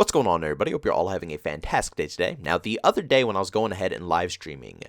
What's going on, everybody? Hope you're all having a fantastic day today. Now, the other day when I was going ahead and live streaming,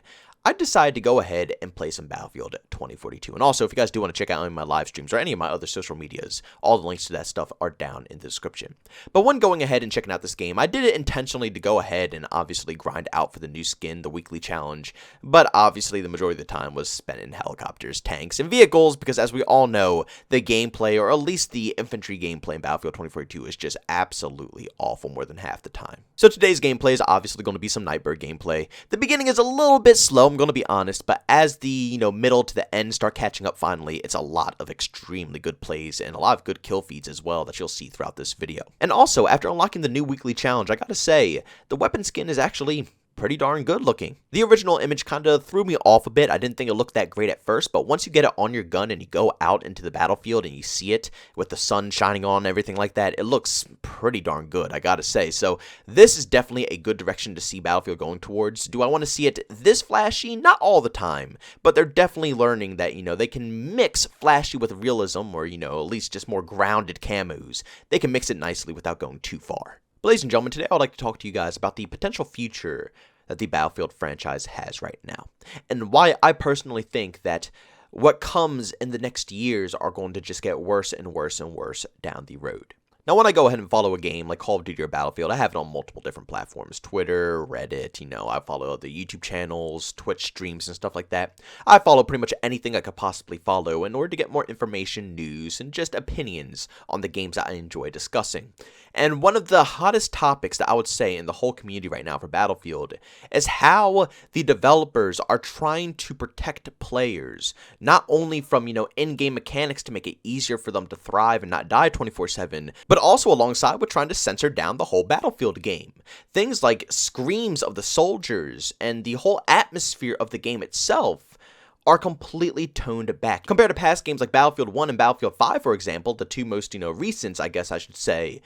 I decided to go ahead and play some Battlefield 2042. And also, if you guys do want to check out any of my live streams or any of my other social medias, all the links to that stuff are down in the description. But when going ahead and checking out this game, I did it intentionally to go ahead and obviously grind out for the new skin, the weekly challenge. But obviously, the majority of the time was spent in helicopters, tanks, and vehicles, because as we all know, the gameplay, or at least the infantry gameplay in Battlefield 2042, is just absolutely awful more than half the time. So today's gameplay is obviously going to be some Nightbird gameplay. The beginning is a little bit slow, I'm going to be honest, but as the middle to the end start catching up finally, it's a lot of extremely good plays and a lot of good kill feeds as well that you'll see throughout this video. And also, after unlocking the new weekly challenge, I gotta say, the weapon skin is actually pretty darn good looking. The original image kind of threw me off a bit. I didn't think it looked that great at first, but once you get it on your gun and you go out into the battlefield and you see it with the sun shining on and everything like that, it looks pretty darn good, I gotta say. So this is definitely a good direction to see Battlefield going towards. Do I want to see it this flashy? Not all the time, but they're definitely learning that, they can mix flashy with realism, or, at least just more grounded camos. They can mix it nicely without going too far. Ladies and gentlemen, today I would like to talk to you guys about the potential future that the Battlefield franchise has right now, and why I personally think that what comes in the next years are going to just get worse and worse and worse down the road. Now, when I go ahead and follow a game like Call of Duty or Battlefield, I have it on multiple different platforms. Twitter, Reddit, I follow the YouTube channels, Twitch streams, and stuff like that. I follow pretty much anything I could possibly follow in order to get more information, news, and just opinions on the games that I enjoy discussing. And one of the hottest topics that I would say in the whole community right now for Battlefield is how the developers are trying to protect players, not only from, in-game mechanics to make it easier for them to thrive and not die 24/7, but also alongside with trying to censor down the whole Battlefield game. Things like screams of the soldiers and the whole atmosphere of the game itself are completely toned back. Compared to past games like Battlefield 1 and Battlefield 5, for example, the two most, recent, I guess I should say,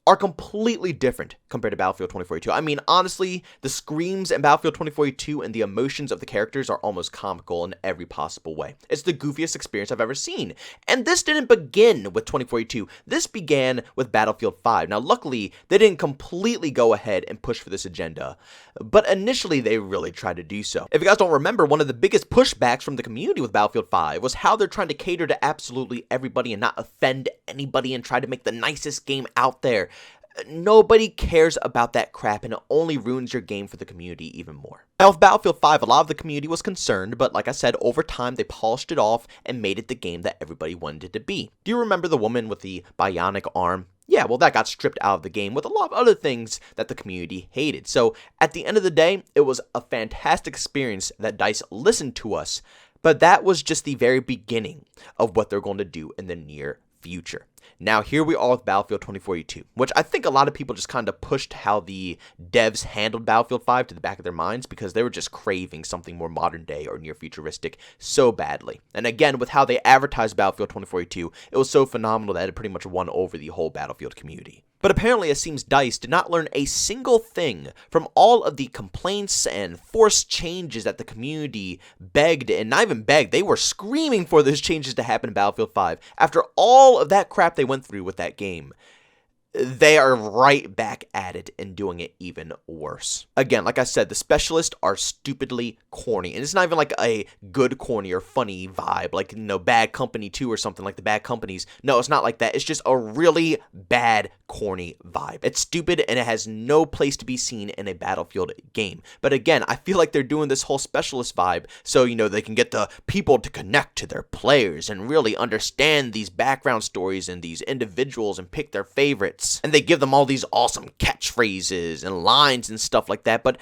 are completely different compared to Battlefield 2042. I mean, honestly, the screams in Battlefield 2042 and the emotions of the characters are almost comical in every possible way. It's the goofiest experience I've ever seen. And this didn't begin with 2042. This began with Battlefield 5. Now, luckily, they didn't completely go ahead and push for this agenda, but initially they really tried to do so. If you guys don't remember, one of the biggest pushbacks from the community with Battlefield 5 was how they're trying to cater to absolutely everybody and not offend anybody and try to make the nicest game out there. Nobody cares about that crap, and it only ruins your game for the community even more. Now, with Battlefield 5, a lot of the community was concerned, but like I said, over time they polished it off and made it the game that everybody wanted it to be. Do you remember the woman with the bionic arm? Yeah, well, that got stripped out of the game with a lot of other things that the community hated. So at the end of the day, it was a fantastic experience that DICE listened to us, but that was just the very beginning of what they're going to do in the near future. Now, here we are with Battlefield 2042, which I think a lot of people just kind of pushed how the devs handled Battlefield 5 to the back of their minds because they were just craving something more modern day or near futuristic so badly. And again, with how they advertised Battlefield 2042, it was so phenomenal that it pretty much won over the whole Battlefield community. But apparently, it seems DICE did not learn a single thing from all of the complaints and forced changes that the community begged, and not even begged, they were screaming for those changes to happen in Battlefield 5. After all of that crap they went through with that game, they are right back at it and doing it even worse. Again, like I said, the specialists are stupidly corny. And it's not even like a good corny or funny vibe, like, Bad Company 2 or something like the Bad Companies. No, it's not like that. It's just a really bad, corny vibe. It's stupid and it has no place to be seen in a Battlefield game. But again, I feel like they're doing this whole specialist vibe so, they can get the people to connect to their players and really understand these background stories and these individuals and pick their favorites. And they give them all these awesome catchphrases and lines and stuff like that, but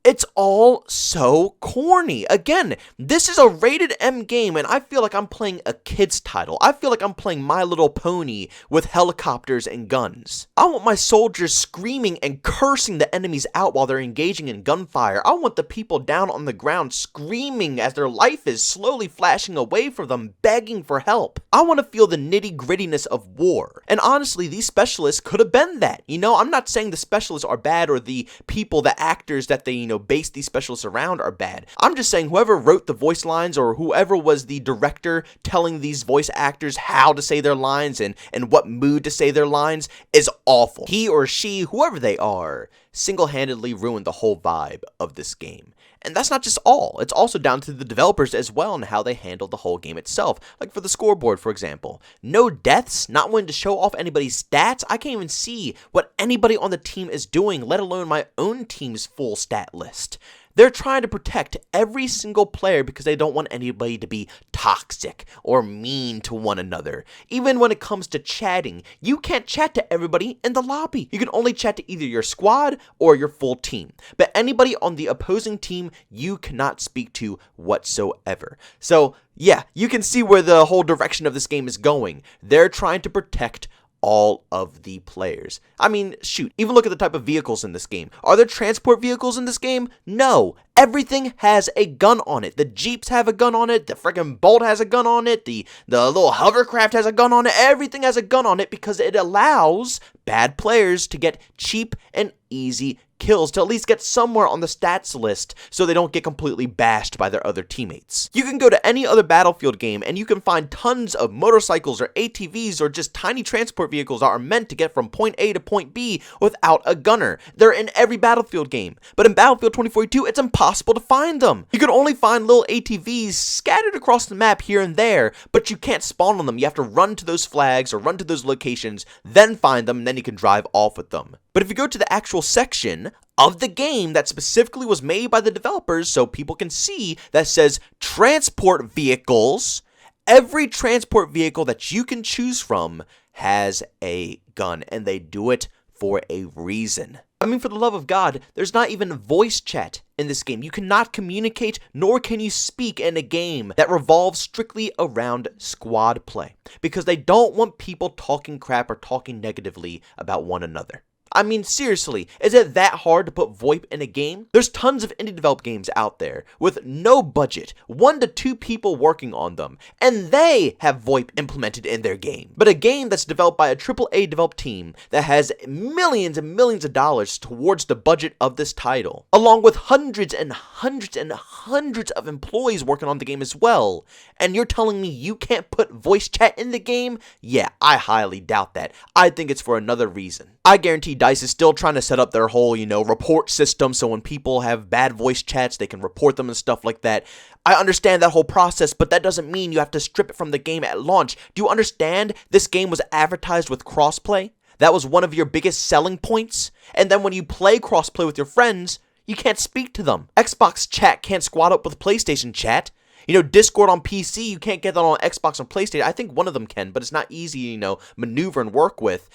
it's all so corny. Again, this is a rated M game, and I feel like I'm playing a kid's title. I feel like I'm playing My Little Pony with helicopters and guns. I want my soldiers screaming and cursing the enemies out while they're engaging in gunfire. I want the people down on the ground screaming as their life is slowly flashing away from them, begging for help. I want to feel the nitty-grittiness of war. And honestly, these specialists could have been that. I'm not saying the specialists are bad or the people, the actors that they, base these specialists around are bad. I'm just saying whoever wrote the voice lines or whoever was the director telling these voice actors how to say their lines and what mood to say their lines is awful. He or she, whoever they are, single-handedly ruined the whole vibe of this game. And that's not just all. It's also down to the developers as well and how they handle the whole game itself. Like for the scoreboard, for example. No deaths, not wanting to show off anybody's stats. I can't even see what anybody on the team is doing, let alone my own team's full stat list. They're trying to protect every single player because they don't want anybody to be toxic or mean to one another. Even when it comes to chatting, you can't chat to everybody in the lobby. You can only chat to either your squad or your full team. But anybody on the opposing team, you cannot speak to whatsoever. So, yeah, you can see where the whole direction of this game is going. They're trying to protect all of the players. I mean, shoot, even look at the type of vehicles in this game. Are there transport vehicles in this game? No. Everything has a gun on it. The Jeeps have a gun on it. The freaking Bolt has a gun on it. The little hovercraft has a gun on it. Everything has a gun on it because it allows bad players to get cheap and easy kills, to at least get somewhere on the stats list so they don't get completely bashed by their other teammates. You can go to any other Battlefield game and you can find tons of motorcycles or ATVs or just tiny transport vehicles that are meant to get from point A to point B without a gunner. They're in every Battlefield game, but in Battlefield 2042 it's impossible to find them. You can only find little ATVs scattered across the map here and there, but you can't spawn on them. You have to run to those flags or run to those locations, then find them, and then you can drive off with them. But if you go to the actual section of the game that specifically was made by the developers so people can see that says transport vehicles, every transport vehicle that you can choose from has a gun, and they do it for a reason. I mean, for the love of God, there's not even voice chat in this game. You cannot communicate, nor can you speak in a game that revolves strictly around squad play, because they don't want people talking crap or talking negatively about one another. I mean, seriously, is it that hard to put VoIP in a game? There's tons of indie developed games out there with no budget, 1 to 2 people working on them, and they have VoIP implemented in their game. But a game that's developed by a AAA developed team that has millions and millions of dollars towards the budget of this title, along with hundreds and hundreds and hundreds of employees working on the game as well, and you're telling me you can't put voice chat in the game? Yeah, I highly doubt that. I think it's for another reason. I guarantee DICE is still trying to set up their whole, report system so when people have bad voice chats, they can report them and stuff like that. I understand that whole process, but that doesn't mean you have to strip it from the game at launch. Do you understand this game was advertised with crossplay? That was one of your biggest selling points? And then when you play crossplay with your friends, you can't speak to them. Xbox chat can't squat up with PlayStation chat. Discord on PC, you can't get that on Xbox and PlayStation. I think one of them can, but it's not easy, maneuver and work with.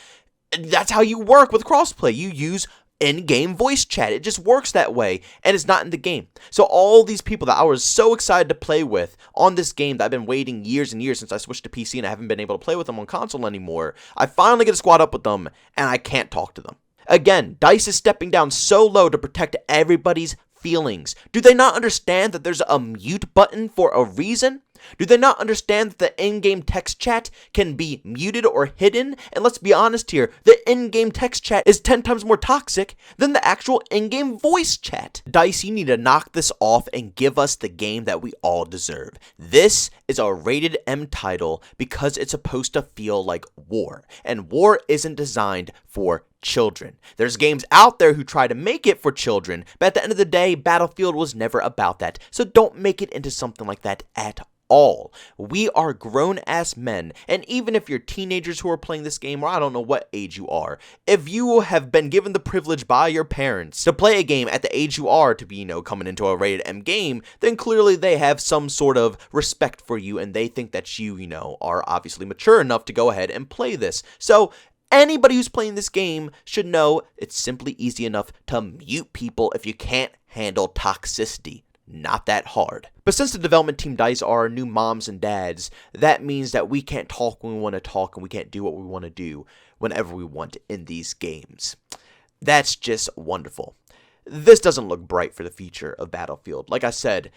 That's how you work with crossplay. You use in-game voice chat. It just works that way, and it's not in the game. So all these people that I was so excited to play with on this game that I've been waiting years and years since I switched to PC and I haven't been able to play with them on console anymore, I finally get to squad up with them, and I can't talk to them. Again, DICE is stepping down so low to protect everybody's feelings. Do they not understand that there's a mute button for a reason? Do they not understand that the in-game text chat can be muted or hidden? And let's be honest here, the in-game text chat is 10 times more toxic than the actual in-game voice chat. DICE, you need to knock this off and give us the game that we all deserve. This is a rated M title because it's supposed to feel like war, and war isn't designed for children. There's games out there who try to make it for children, but at the end of the day, Battlefield was never about that, so don't make it into something like that at all. We are grown-ass men, and even if you're teenagers who are playing this game, or I don't know what age you are, if you have been given the privilege by your parents to play a game at the age you are to be, coming into a rated M game, then clearly they have some sort of respect for you, and they think that you, are obviously mature enough to go ahead and play this. So anybody who's playing this game should know it's simply easy enough to mute people if you can't handle toxicity. Not that hard. But since the development team DICE are our new moms and dads, that means that we can't talk when we want to talk and we can't do what we want to do whenever we want in these games. That's just wonderful. This doesn't look bright for the future of Battlefield. Like I said,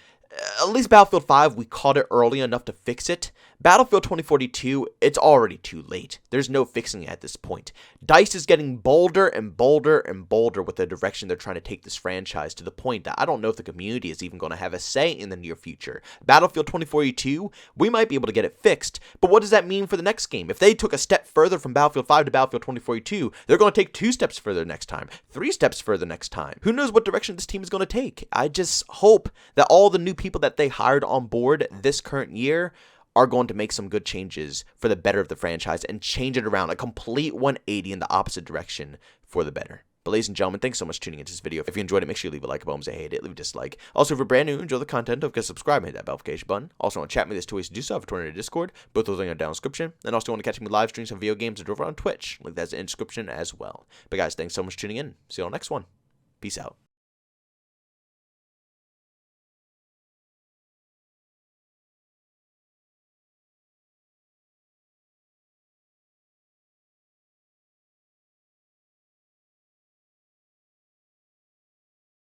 at least Battlefield 5, we caught it early enough to fix it, Battlefield 2042, it's already too late. There's no fixing it at this point. DICE is getting bolder and bolder and bolder with the direction they're trying to take this franchise, to the point that I don't know if the community is even going to have a say in the near future. Battlefield 2042, we might be able to get it fixed, but what does that mean for the next game? If they took a step further from Battlefield 5 to Battlefield 2042, they're going to take 2 steps further next time, 3 steps further next time. Who knows what direction this team is going to take? I just hope that all the new people that they hired on board this current year are going to make some good changes for the better of the franchise and change it around, a complete 180 in the opposite direction for the better. But ladies and gentlemen, thanks so much for tuning into this video. If you enjoyed it, make sure you leave a like. If you hate it, leave a dislike. Also, if you're brand new, enjoy the content, don't forget to subscribe and hit that notification button. Also, want to chat with me, there's 2 ways to do so. I have a Twitter and a Discord. Both those links are down in the description. And also, want to catch me live streams of video games over on Twitch. Link that's in the description as well. But guys, thanks so much for tuning in. See you on the next one. Peace out.